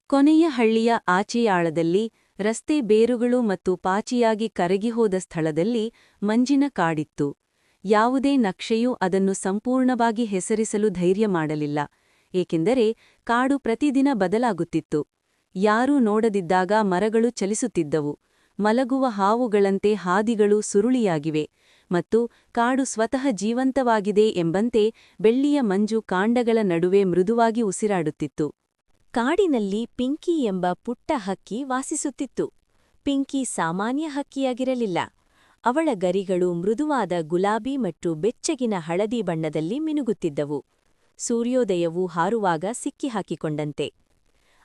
ಕೊನೆಯ ಹಳ್ಳಿಯ ಆಚೆಯಾಳದಲ್ಲಿ ರಸ್ತೆ ಬೇರುಗಳು ಮತ್ತು ಪಾಚಿಯಾಗಿ ಕರಗಿಹೋದ ಸ್ಥಳದಲ್ಲಿ ಮಂಜಿನ ಕಾಡಿತ್ತು. ಯಾವುದೇ ನಕ್ಷೆಯೂ ಅದನ್ನು ಸಂಪೂರ್ಣವಾಗಿ ಹೆಸರಿಸಲು ಧೈರ್ಯ ಮಾಡಲಿಲ್ಲ, ಏಕೆಂದರೆ ಕಾಡು ಪ್ರತಿದಿನ ಬದಲಾಗುತ್ತಿತ್ತು. ಯಾರೂ ನೋಡದಿದ್ದಾಗ ಮರಗಳು ಚಲಿಸುತ್ತಿದ್ದವು, ಮಲಗುವ ಹಾವುಗಳಂತೆ ಹಾದಿಗಳು ಸುರುಳಿಯಾಗಿವೆ, ಮತ್ತು ಕಾಡು ಸ್ವತಃ ಜೀವಂತವಾಗಿದೆ ಎಂಬಂತೆ ಬೆಳ್ಳಿಯ ಮಂಜು ಕಾಂಡಗಳ ನಡುವೆ ಮೃದುವಾಗಿ ಉಸಿರಾಡುತ್ತಿತ್ತು. ಕಾಡಿನಲ್ಲಿ ಪಿಂಕಿ ಎಂಬ ಪುಟ್ಟ ಹಕ್ಕಿ ವಾಸಿಸುತ್ತಿತ್ತು. ಪಿಂಕಿ ಸಾಮಾನ್ಯ ಹಕ್ಕಿಯಾಗಿರಲಿಲ್ಲ. ಅವಳ ಗರಿಗಳು ಮೃದುವಾದ ಗುಲಾಬಿ ಮತ್ತು ಬೆಚ್ಚಗಿನ ಹಳದಿ ಬಣ್ಣದಲ್ಲಿ ಮಿನುಗುತ್ತಿದ್ದವು, ಸೂರ್ಯೋದಯವು ಹಾರುವಾಗ ಸಿಕ್ಕಿಹಾಕಿಕೊಂಡಂತೆ.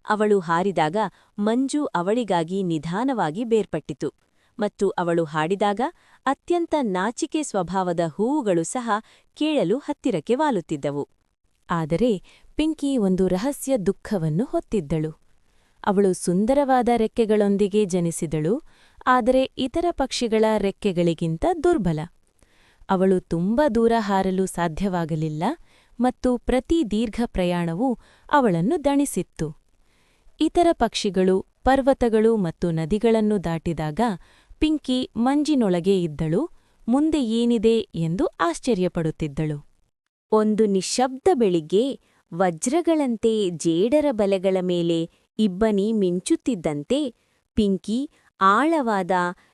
ಅವಳು ಹಾರಿದಾಗ ಮಂಜು ಅವಳಿಗಾಗಿ ನಿಧಾನವಾಗಿ ಬೇರ್ಪಟ್ಟಿತು, ಮತ್ತು ಅವಳು ಹಾಡಿದಾಗ ಅತ್ಯಂತ ನಾಚಿಕೆ ಸ್ವಭಾವದ ಹೂವುಗಳು ಸಹ ಕೇಳಲು ಹತ್ತಿರಕ್ಕೆ ವಾಲುತ್ತಿದ್ದವು. ಆದರೆ ಪಿಂಕಿ ಒಂದು ರಹಸ್ಯ ದುಃಖವನ್ನು ಹೊತ್ತಿದ್ದಳು. ಅವಳು ಸುಂದರವಾದ ರೆಕ್ಕೆಗಳೊಂದಿಗೆ ಜನಿಸಿದಳು, ಆದರೆ ಇತರ ಪಕ್ಷಿಗಳ ರೆಕ್ಕೆಗಳಿಗಿಂತ ದುರ್ಬಲ. ಅವಳು ತುಂಬ ದೂರ ಹಾರಲು ಸಾಧ್ಯವಾಗಲಿಲ್ಲ, ಮತ್ತು ಪ್ರತಿ ದೀರ್ಘ ಪ್ರಯಾಣವೂ ಅವಳನ್ನು ದಣಿಸಿತ್ತು. ಇತರ ಪಕ್ಷಿಗಳು ಪರ್ವತಗಳು ಮತ್ತು ನದಿಗಳನ್ನು ದಾಟಿದಾಗ ಪಿಂಕಿ ಮಂಜಿನೊಳಗೆ ಇದ್ದಳು, ಮುಂದೆ ಏನಿದೆ ಎಂದು ಆಶ್ಚರ್ಯಪಡುತ್ತಿದ್ದಳು. ಒಂದು ನಿಶ್ಶಬ್ದ ಬೆಳಿಗ್ಗೆ ವಜ್ರಗಳಂತೆ ಜೇಡರ ಬಲೆಗಳ ಮೇಲೆ ಇಬ್ಬನಿ ಮಿಂಚುತ್ತಿದ್ದಂತೆ ಪಿಂಕಿ ಆಳವಾದ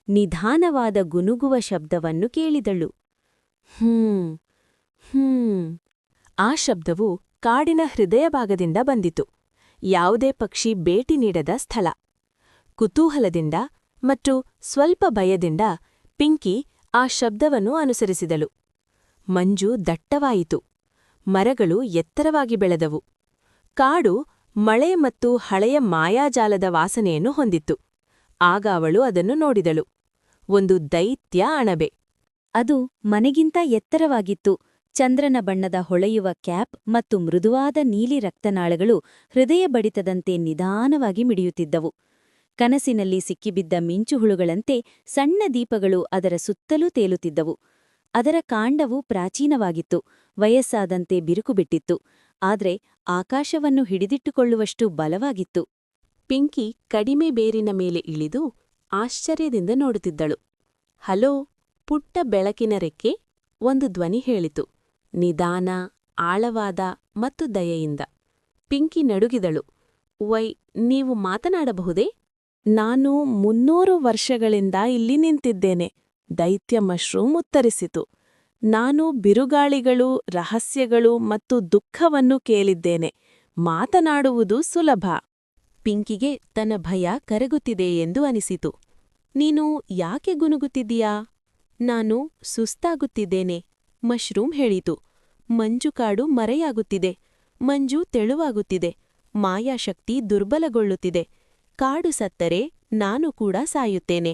ನಿಧಾನವಾದ ಗುನುಗುವ ಶಬ್ದವನ್ನು ಕೇಳಿದಳು. ಆ ಶಬ್ದವು ಕಾಡಿನ ಹೃದಯಭಾಗದಿಂದ ಬಂದಿತು, ಯಾವುದೇ ಪಕ್ಷಿ ಭೇಟಿ ನೀಡದ ಸ್ಥಳ. ಕುತೂಹಲದಿಂದ ಮತ್ತು ಸ್ವಲ್ಪ ಭಯದಿಂದ ಪಿಂಕಿ ಆ ಶಬ್ದವನ್ನು ಅನುಸರಿಸಿದಳು. ಮಂಜು ದಟ್ಟವಾಯಿತು, ಮರಗಳು ಎತ್ತರವಾಗಿ ಬೆಳೆದವು, ಕಾಡು ಮಳೆ ಮತ್ತು ಹಳೆಯ ಮಾಯಾಜಾಲದ ವಾಸನೆಯನ್ನು ಹೊಂದಿತ್ತು. ಆಗ ಅವಳು ಅದನ್ನು ನೋಡಿದಳು. ಒಂದು ದೈತ್ಯ ಅಣಬೆ. ಅದು ಮನೆಗಿಂತ ಎತ್ತರವಾಗಿತ್ತು. ಚಂದ್ರನ ಬಣ್ಣದ ಹೊಳೆಯುವ ಕ್ಯಾಪ್ ಮತ್ತು ಮೃದುವಾದ ನೀಲಿ ರಕ್ತನಾಳಗಳು ಹೃದಯ ಬಡಿತದಂತೆ ನಿಧಾನವಾಗಿ ಮಿಡಿಯುತ್ತಿದ್ದವು. ಕನಸಿನಲ್ಲಿ ಸಿಕ್ಕಿಬಿದ್ದ ಮಿಂಚುಹುಳುಗಳಂತೆ ಸಣ್ಣ ದೀಪಗಳು ಅದರ ಸುತ್ತಲೂ ತೇಲುತ್ತಿದ್ದವು. ಅದರ ಕಾಂಡವು ಪ್ರಾಚೀನವಾಗಿತ್ತು, ವಯಸ್ಸಾದಂತೆ ಬಿರುಕುಬಿಟ್ಟಿತ್ತು, ಆದರೆ ಆಕಾಶವನ್ನು ಹಿಡಿದಿಟ್ಟುಕೊಳ್ಳುವಷ್ಟು ಬಲವಾಗಿತ್ತು. ಪಿಂಕಿ ಕಡಿಮೆ ಬೇರಿನ ಮೇಲೆ ಇಳಿದು ಆಶ್ಚರ್ಯದಿಂದ ನೋಡುತ್ತಿದ್ದಳು. ಹಲೋ, ಪುಟ್ಟ ಬೆಳಕಿನ ರೆಕ್ಕೆ, ಒಂದು ಧ್ವನಿ ಹೇಳಿತು, ನಿಧಾನ, ಆಳವಾದ ಮತ್ತು ದಯೆಯಿಂದ. ಪಿಂಕಿ ನಡುಗಿದಳು. ವೈ, ನೀವು ಮಾತನಾಡಬಹುದೇ? ನಾನು 300 ವರ್ಷಗಳಿಂದ ಇಲ್ಲಿ ನಿಂತಿದ್ದೇನೆ, ದೈತ್ಯ ಮಶ್ರೂಮ್ ಉತ್ತರಿಸಿತು. ನಾನು ಬಿರುಗಾಳಿಗಳು, ರಹಸ್ಯಗಳು ಮತ್ತು ದುಃಖವನ್ನು ಕೇಳಿದ್ದೇನೆ. ಮಾತನಾಡುವುದು ಸುಲಭ. ಪಿಂಕಿಗೆ ತನ್ನ ಭಯ ಕರಗುತ್ತಿದೆ ಎಂದು ಅನಿಸಿತು. ನೀನು ಯಾಕೆ ಗುನುಗುತ್ತಿದ್ದೀಯಾ? ನಾನು ಸುಸ್ತಾಗುತ್ತಿದ್ದೇನೆ, ಮಶ್ರೂಮ್ ಹೇಳಿತು. ಮಂಜುಕಾಡು ಮರೆಯಾಗುತ್ತಿದೆ, ಮಂಜು ತೆಳುವಾಗುತ್ತಿದೆ, ಮಾಯಾಶಕ್ತಿ ದುರ್ಬಲಗೊಳ್ಳುತ್ತಿದೆ. ಕಾಡು ಸತ್ತರೆ ನಾನು ಕೂಡ ಸಾಯುತ್ತೇನೆ.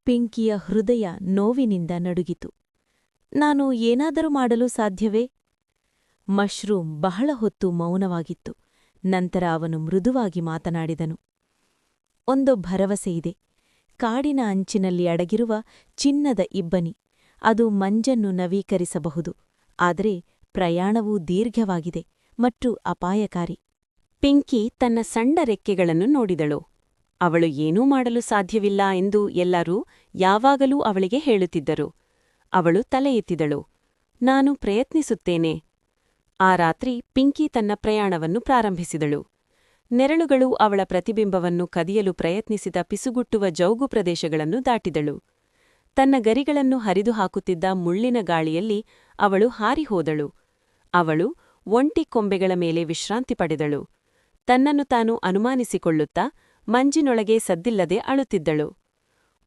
ಪಿಂಕಿಯ ಹೃದಯ ನೋವಿನಿಂದ ನಡುಗಿತು. ನಾನು ಏನಾದರೂ ಮಾಡಲು ಸಾಧ್ಯವೇ? ಮಶ್ರೂಮ್ ಬಹಳ ಹೊತ್ತು ಮೌನವಾಗಿತ್ತು. ನಂತರ ಅವನು ಮೃದುವಾಗಿ ಮಾತನಾಡಿದನು. ಒಂದು ಭರವಸೆಯಿದೆ. ಕಾಡಿನ ಅಂಚಿನಲ್ಲಿ ಅಡಗಿರುವ ಚಿನ್ನದ ಇಬ್ಬನಿ. ಅದು ಮಂಜನ್ನು ನವೀಕರಿಸಬಹುದು, ಆದರೆ ಪ್ರಯಾಣವೂ ದೀರ್ಘವಾಗಿದೆ ಮತ್ತು ಅಪಾಯಕಾರಿ. ಪಿಂಕಿ ತನ್ನ ಸಣ್ಣ ರೆಕ್ಕೆಗಳನ್ನು ನೋಡಿದಳು. ಅವಳು ಏನೂ ಮಾಡಲು ಸಾಧ್ಯವಿಲ್ಲ ಎಂದು ಎಲ್ಲರೂ ಯಾವಾಗಲೂ ಅವಳಿಗೆ ಹೇಳುತ್ತಿದ್ದರು. ಅವಳು ತಲೆ ಎತ್ತಿದಳು. ನಾನು ಪ್ರಯತ್ನಿಸುತ್ತೇನೆ. ಆ ರಾತ್ರಿ ಪಿಂಕಿ ತನ್ನ ಪ್ರಯಾಣವನ್ನು ಪ್ರಾರಂಭಿಸಿದಳು. ನೆರಳುಗಳು ಅವಳ ಪ್ರತಿಬಿಂಬವನ್ನು ಕದಿಯಲು ಪ್ರಯತ್ನಿಸಿದ ಪಿಸುಗುಟ್ಟುವ ಜೌಗು ಪ್ರದೇಶಗಳನ್ನು ದಾಟಿದಳು. ತನ್ನ ಗರಿಗಳನ್ನು ಹರಿದು ಹಾಕುತ್ತಿದ್ದ ಮುಳ್ಳಿನ ಗಾಳಿಯಲ್ಲಿ ಅವಳು ಹಾರಿಹೋದಳು. ಅವಳು ಒಂಟಿ ಕೊಂಬೆಗಳ ಮೇಲೆ ವಿಶ್ರಾಂತಿ ಪಡೆದಳು. ತನ್ನನ್ನು ತಾನು ಅನುಮಾನಿಸಿಕೊಳ್ಳುತ್ತಾ ಮಂಜಿನೊಳಗೆ ಸದ್ದಿಲ್ಲದೆ ಅಳುತ್ತಿದ್ದಳು.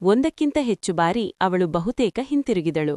ಒಂದಕ್ಕಿಂತ ಹೆಚ್ಚು ಬಾರಿ ಅವಳು ಬಹುತೇಕ ಹಿಂತಿರುಗಿದಳು.